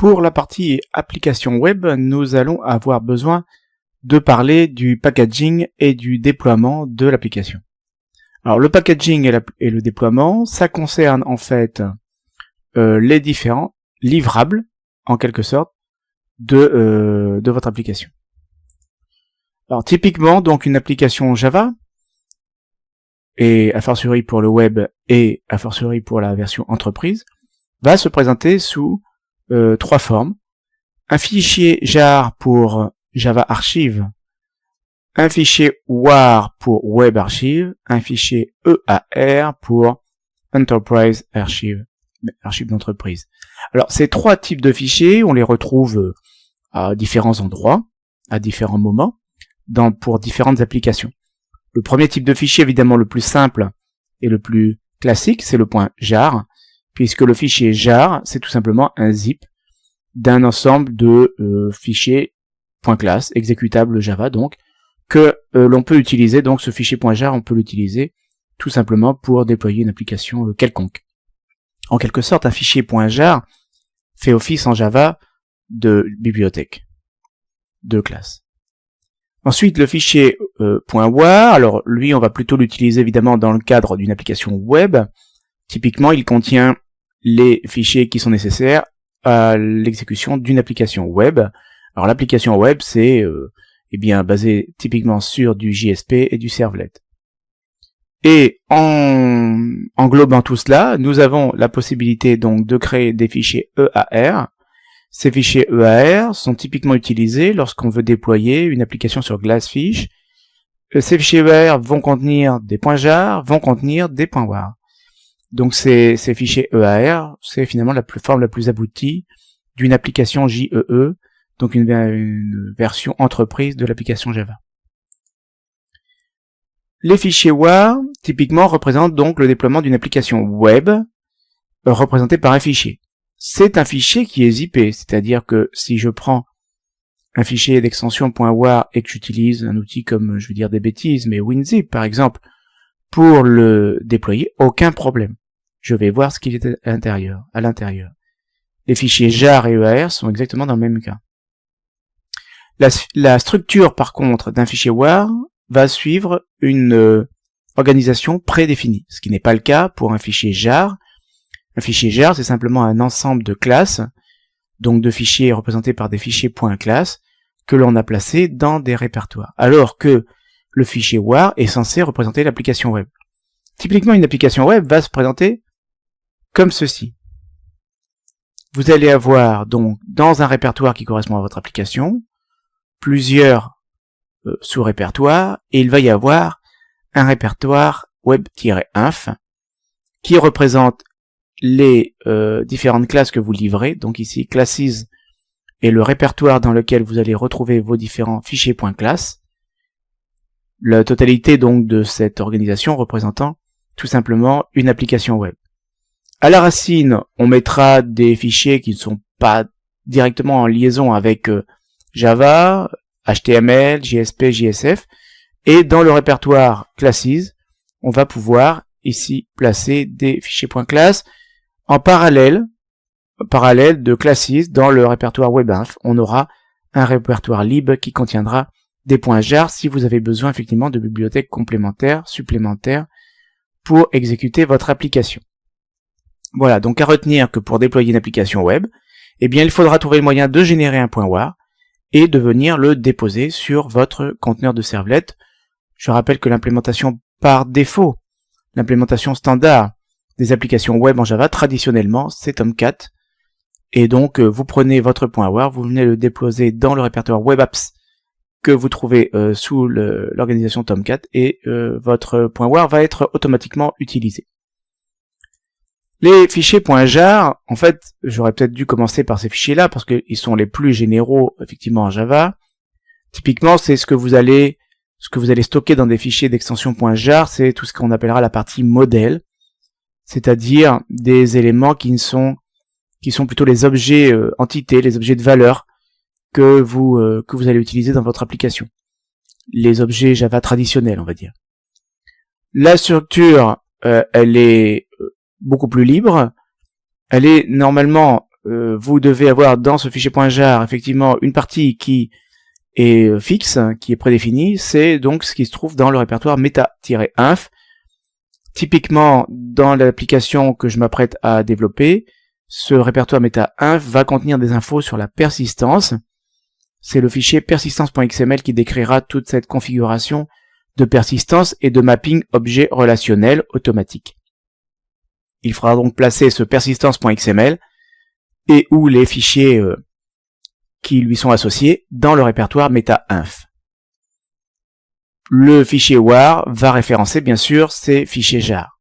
Pour la partie application web, nous allons avoir besoin de parler du packaging et du déploiement de l'application. Alors le packaging et le déploiement, ça concerne en fait les différents livrables, en quelque sorte, de votre application. Alors typiquement, donc une application Java, et a fortiori pour le web et a fortiori pour la version entreprise, va se présenter sous trois formes. Un fichier jar pour Java Archive, un fichier WAR pour Web Archive, un fichier EAR pour Enterprise Archive, archive d'entreprise. Alors ces trois types de fichiers, on les retrouve à différents endroits, à différents moments, pour différentes applications. Le premier type de fichier, évidemment le plus simple et le plus classique, c'est le point jar, puisque le fichier jar, c'est tout simplement un zip d'un ensemble de fichiers .class, exécutables Java donc, que l'on peut utiliser. Donc ce fichier .jar, on peut l'utiliser tout simplement pour déployer une application quelconque. En quelque sorte, un fichier .jar fait office en Java de bibliothèque, de classe. Ensuite, le fichier .war, alors lui, on va plutôt l'utiliser évidemment dans le cadre d'une application web. Typiquement, il contient les fichiers qui sont nécessaires à l'exécution d'une application web. Alors l'application web, c'est basé typiquement sur du JSP et du servlet. Et en englobant tout cela, nous avons la possibilité donc de créer des fichiers EAR. Ces fichiers EAR sont typiquement utilisés lorsqu'on veut déployer une application sur Glassfish. Ces fichiers EAR vont contenir des .jar, vont contenir des .war. Donc ces fichiers EAR, c'est finalement la forme la plus aboutie d'une application JEE, donc une version entreprise de l'application Java. Les fichiers WAR, typiquement, représentent donc le déploiement d'une application web représentée par un fichier. C'est un fichier qui est zippé, c'est-à-dire que si je prends un fichier d'extension .war et que j'utilise un outil comme, je vais dire des bêtises, mais WinZip par exemple, pour le déployer, aucun problème. Je vais voir ce qu'il est à l'intérieur. Les fichiers jar et EAR sont exactement dans le même cas. La structure, par contre, d'un fichier WAR va suivre une organisation prédéfinie, ce qui n'est pas le cas pour un fichier jar. Un fichier jar, c'est simplement un ensemble de classes, donc de fichiers représentés par des fichiers .class, que l'on a placés dans des répertoires. Alors que le fichier WAR est censé représenter l'application web. Typiquement, une application web va se présenter comme ceci. Vous allez avoir donc dans un répertoire qui correspond à votre application, plusieurs sous-répertoires, et il va y avoir un répertoire web-inf qui représente les différentes classes que vous livrez. Donc ici, classes est le répertoire dans lequel vous allez retrouver vos différents fichiers .class. La totalité donc de cette organisation représentant tout simplement une application web. À la racine, on mettra des fichiers qui ne sont pas directement en liaison avec Java, HTML, JSP, JSF, et dans le répertoire classes, on va pouvoir ici placer des fichiers .class. En parallèle de classes, dans le répertoire webinf, on aura un répertoire lib qui contiendra des .jar si vous avez besoin effectivement de bibliothèques complémentaires, supplémentaires, pour exécuter votre application. Voilà, donc à retenir que pour déployer une application web, eh bien il faudra trouver le moyen de générer un .war et de venir le déposer sur votre conteneur de servlet. Je rappelle que l'implémentation par défaut, l'implémentation standard des applications web en Java, traditionnellement, c'est Tomcat. Et donc, vous prenez votre .war, vous venez le déposer dans le répertoire web apps que vous trouvez sous l'organisation Tomcat, et votre .war va être automatiquement utilisé. Les fichiers .jar, en fait, j'aurais peut-être dû commencer par ces fichiers-là, parce qu'ils sont les plus généraux, effectivement, en Java. Typiquement, c'est ce que vous allez stocker dans des fichiers d'extension .jar, c'est tout ce qu'on appellera la partie modèle, c'est-à-dire des éléments qui sont plutôt les objets entités, les objets de valeur que vous allez utiliser dans votre application. Les objets Java traditionnels, on va dire. La structure, elle est beaucoup plus libre. Elle est normalement vous devez avoir dans ce fichier .jar effectivement une partie qui est fixe, qui est prédéfinie, c'est donc ce qui se trouve dans le répertoire meta-inf. Typiquement, dans l'application que je m'apprête à développer, ce répertoire meta-inf va contenir des infos sur la persistance. C'est le fichier persistance.xml qui décrira toute cette configuration de persistance et de mapping objet relationnel automatique. Il faudra donc placer ce persistance.xml et ou les fichiers qui lui sont associés dans le répertoire meta-inf. Le fichier war va référencer bien sûr ces fichiers jar.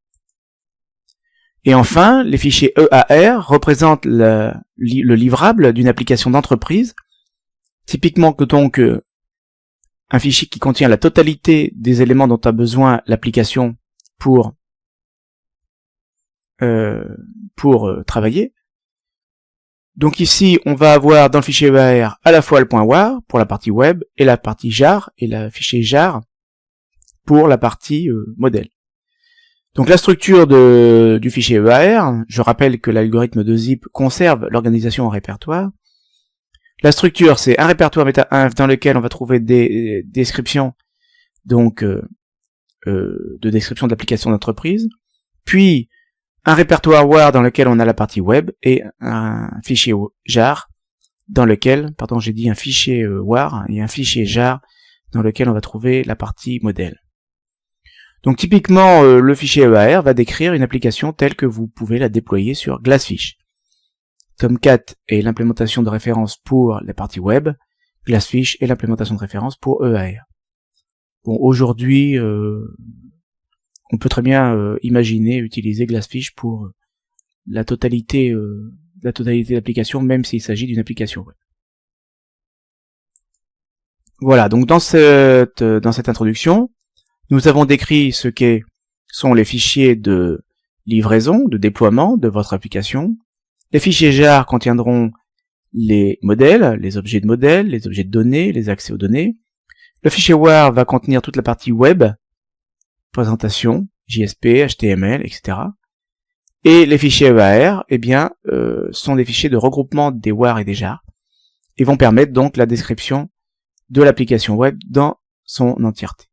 Et enfin, les fichiers EAR représentent le livrable d'une application d'entreprise. Typiquement que donc un fichier qui contient la totalité des éléments dont a besoin l'application pour travailler. Donc ici, on va avoir dans le fichier EAR à la fois le .war pour la partie web et la partie jar et le fichier jar pour la partie modèle. Donc la structure du fichier EAR, je rappelle que l'algorithme de zip conserve l'organisation en répertoire. La structure, c'est un répertoire meta-inf dans lequel on va trouver des descriptions donc de description d'application d'entreprise, puis un répertoire war dans lequel on a la partie web et un fichier jar dans lequel, pardon, j'ai dit un fichier war et un fichier jar dans lequel on va trouver la partie modèle. Donc typiquement, le fichier EAR va décrire une application telle que vous pouvez la déployer sur Glassfish. Tomcat est l'implémentation de référence pour la partie web, Glassfish est l'implémentation de référence pour EAR. Bon, aujourd'hui, on peut très bien imaginer utiliser Glassfish pour la totalité de l'application, même s'il s'agit d'une application web. Voilà, donc dans cette introduction, nous avons décrit ce sont les fichiers de livraison, de déploiement de votre application. Les fichiers jar contiendront les modèles, les objets de modèles, les objets de données, les accès aux données. Le fichier war va contenir toute la partie web, présentation, JSP, HTML, etc. Et les fichiers EAR, eh bien, sont des fichiers de regroupement des war et des jar, et vont permettre donc la description de l'application web dans son entièreté.